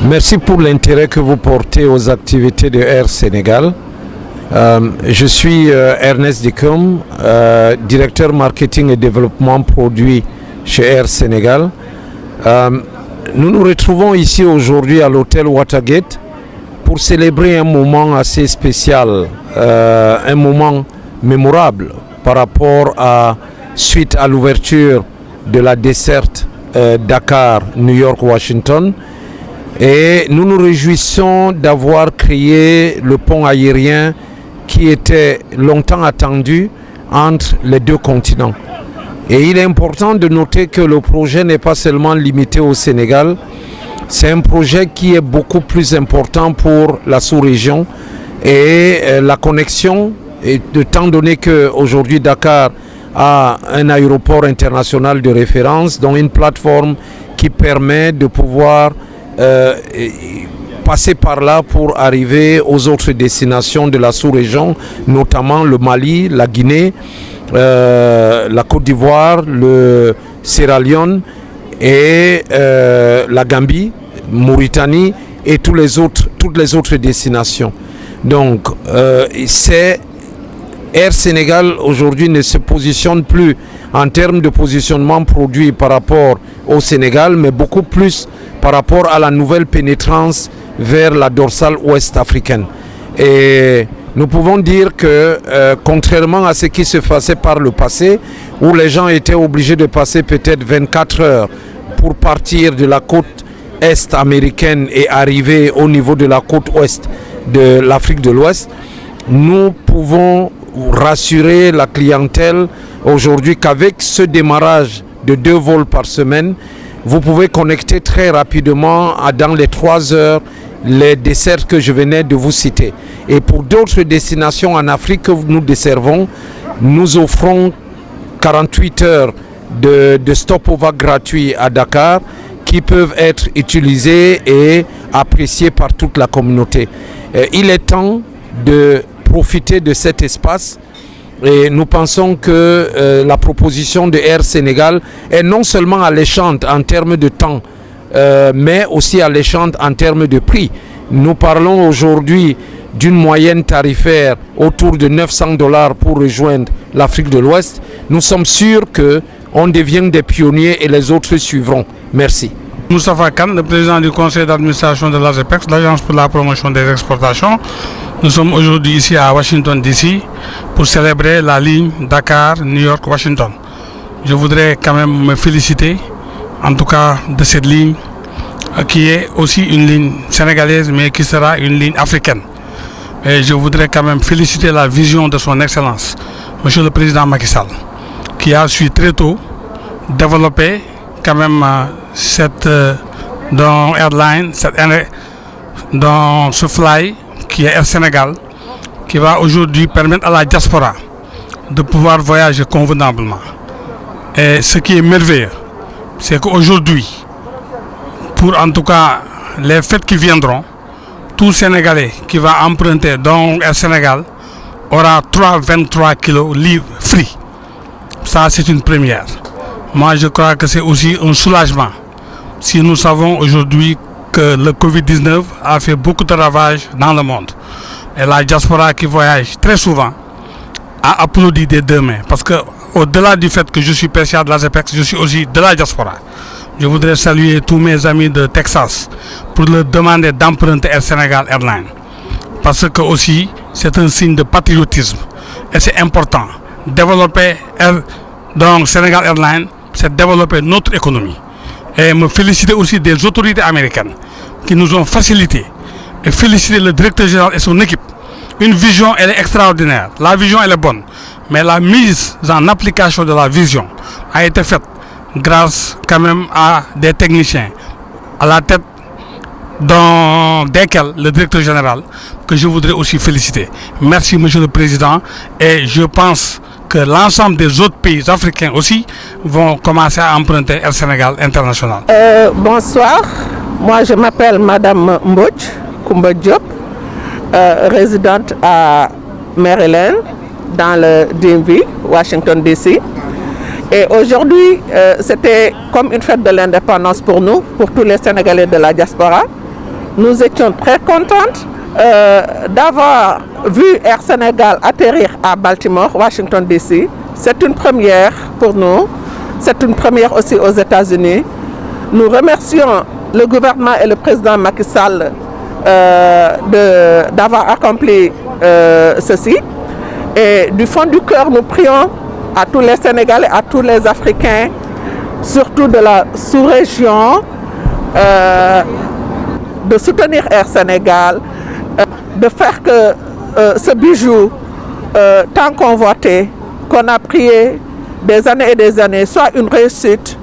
Merci pour l'intérêt que vous portez aux activités de Air Sénégal. Je suis Ernest Dicom, directeur marketing et développement produit chez Air Sénégal. Nous nous retrouvons ici aujourd'hui à l'hôtel Watergate pour célébrer un moment assez spécial, un moment mémorable par rapport suite à l'ouverture de la desserte Dakar, New York, Washington. Et nous nous réjouissons d'avoir créé le pont aérien qui était longtemps attendu entre les deux continents. Et il est important de noter que le projet n'est pas seulement limité au Sénégal, c'est un projet qui est beaucoup plus important pour la sous-région et la connexion, étant donné qu'aujourd'hui Dakar a un aéroport international de référence, donc une plateforme qui permet de pouvoir passer par là pour arriver aux autres destinations de la sous-région, notamment le Mali, la Guinée, la Côte d'Ivoire, le Sierra Leone et la Gambie, Mauritanie et toutes les autres destinations. Donc Air Sénégal aujourd'hui ne se positionne plus en termes de positionnement produit par rapport au Sénégal, mais beaucoup plus par rapport à la nouvelle pénétrance vers la dorsale ouest africaine. Et nous pouvons dire que contrairement à ce qui se passait par le passé, où les gens étaient obligés de passer peut-être 24 heures pour partir de la côte est américaine et arriver au niveau de la côte ouest de l'Afrique de l'Ouest, nous pouvons rassurer la clientèle aujourd'hui qu'avec ce démarrage de 2 vols par semaine, vous pouvez connecter très rapidement dans les 3 heures les desserts que je venais de vous citer. Et pour d'autres destinations en Afrique que nous desservons, nous offrons 48 heures de stopover gratuit à Dakar qui peuvent être utilisés et appréciés par toute la communauté. Il est temps de profiter de cet espace et nous pensons que la proposition de Air Sénégal est non seulement alléchante en termes de temps mais aussi alléchante en termes de prix. Nous parlons aujourd'hui d'une moyenne tarifaire autour de $900 pour rejoindre l'Afrique de l'Ouest. Nous sommes sûrs qu'on devient des pionniers et les autres suivront. Merci. Moustapha Khan, le président du conseil d'administration de l'AGEPEX, l'Agence pour la promotion des exportations. Nous sommes aujourd'hui ici à Washington DC pour célébrer la ligne Dakar-New York-Washington. Je voudrais quand même me féliciter, en tout cas de cette ligne qui est aussi une ligne sénégalaise mais qui sera une ligne africaine. Et je voudrais quand même féliciter la vision de son excellence, Monsieur le Président Macky Sall, qui a su très tôt développer quand même cette airline, dans ce fly qui est Air Sénégal, qui va aujourd'hui permettre à la diaspora de pouvoir voyager convenablement. Et ce qui est merveilleux, c'est qu'aujourd'hui, pour en tout cas les fêtes qui viendront, tout Sénégalais qui va emprunter dans Air Sénégal aura 23 kilos livres free. Ça, c'est une première. Moi, je crois que c'est aussi un soulagement. Si nous savons aujourd'hui que le Covid-19 a fait beaucoup de ravages dans le monde. Et la diaspora qui voyage très souvent a applaudi des 2 mains. Parce que au-delà du fait que je suis PCA de l'AGEPEX, je suis aussi de la diaspora. Je voudrais saluer tous mes amis de Texas pour leur demander d'emprunter Air Sénégal Airlines. Parce que aussi, c'est un signe de patriotisme. Et c'est important. Développer Sénégal Airlines, c'est développer notre économie. Et me féliciter aussi des autorités américaines qui nous ont facilité. Et féliciter le directeur général et son équipe. Une vision, elle est extraordinaire. La vision, elle est bonne. Mais la mise en application de la vision a été faite grâce quand même à des techniciens à la tête desquels le directeur général, que je voudrais aussi féliciter. Merci Monsieur le Président, et je pense que l'ensemble des autres pays africains aussi vont commencer à emprunter Air Sénégal International. Bonsoir, moi je m'appelle Madame Mbodj Koumba Diop, résidente à Maryland, dans le DMV, Washington DC. Et aujourd'hui, c'était comme une fête de l'indépendance pour nous, pour tous les Sénégalais de la diaspora, nous étions très contentes d'avoir vu Air Sénégal atterrir à Baltimore, Washington DC. C'est une première pour nous, c'est une première aussi aux États-Unis. Nous remercions le gouvernement et le président Macky Sall d'avoir accompli ceci. Et du fond du cœur, nous prions à tous les Sénégalais, à tous les Africains, surtout de la sous-région, de soutenir Air Sénégal, de faire que ce bijou tant convoité, qu'on a prié des années et des années, soit une réussite.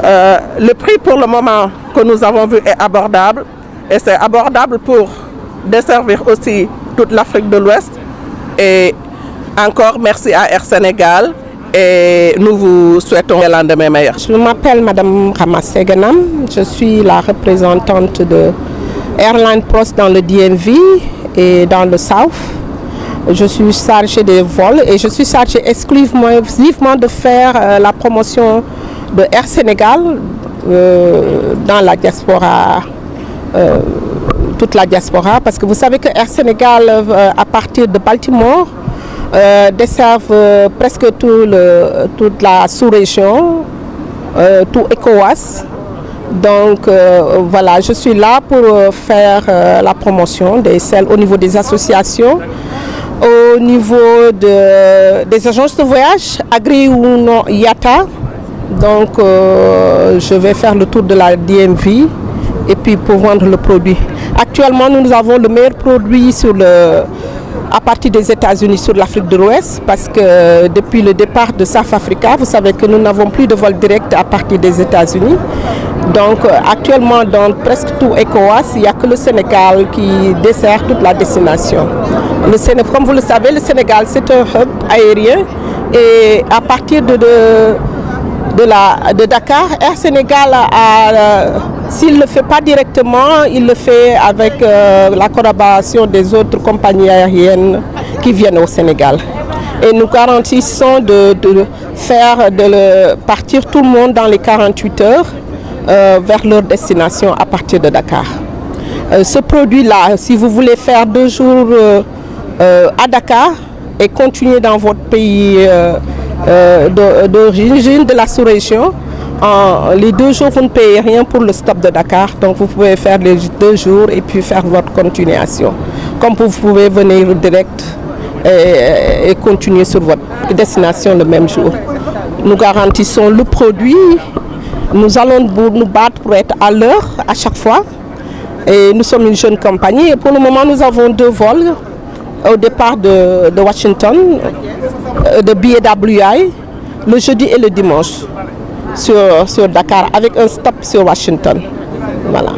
Le prix pour le moment que nous avons vu est abordable, et c'est abordable pour desservir aussi toute l'Afrique de l'Ouest. Et encore merci à Air Sénégal et nous vous souhaitons un lendemain meilleur. Je m'appelle Madame Ramassé Ganam, je suis la représentante de Airline Pros dans le DMV et dans le South. Je suis chargée des vols et je suis chargée exclusivement de faire la promotion de Air Sénégal dans la diaspora, toute la diaspora, parce que vous savez que Air Sénégal, à partir de Baltimore, desservent presque toute la sous-région, tout ECOWAS. Donc voilà, je suis là pour faire la promotion des selles au niveau des associations, au niveau des agences de voyage, Agri ou non IATA. Donc je vais faire le tour de la DMV et puis pour vendre le produit. Actuellement, nous avons le meilleur produit à partir des États-Unis sur l'Afrique de l'Ouest, parce que depuis le départ de South Africa, vous savez que nous n'avons plus de vol direct à partir des États-Unis. Donc actuellement, dans presque tout ECOWAS, il n'y a que le Sénégal qui dessert toute la destination. Comme vous le savez, le Sénégal, c'est un hub aérien, et à partir de Dakar, Air Sénégal, s'il ne le fait pas directement, il le fait avec la collaboration des autres compagnies aériennes qui viennent au Sénégal. Et nous garantissons de partir tout le monde dans les 48 heures vers leur destination à partir de Dakar. Ce produit-là, si vous voulez faire 2 jours à Dakar et continuer dans votre pays d'origine de la sous-région, les 2 jours, vous ne payez rien pour le stop de Dakar. Donc vous pouvez faire les 2 jours et puis faire votre continuation. Comme vous pouvez venir direct et continuer sur votre destination le même jour. Nous garantissons le produit. Nous allons nous battre pour être à l'heure à chaque fois. Et nous sommes une jeune compagnie. Et pour le moment, nous avons 2 vols au départ de Washington, de BAWI, le jeudi et le dimanche sur Dakar, avec un stop sur Washington. Voilà.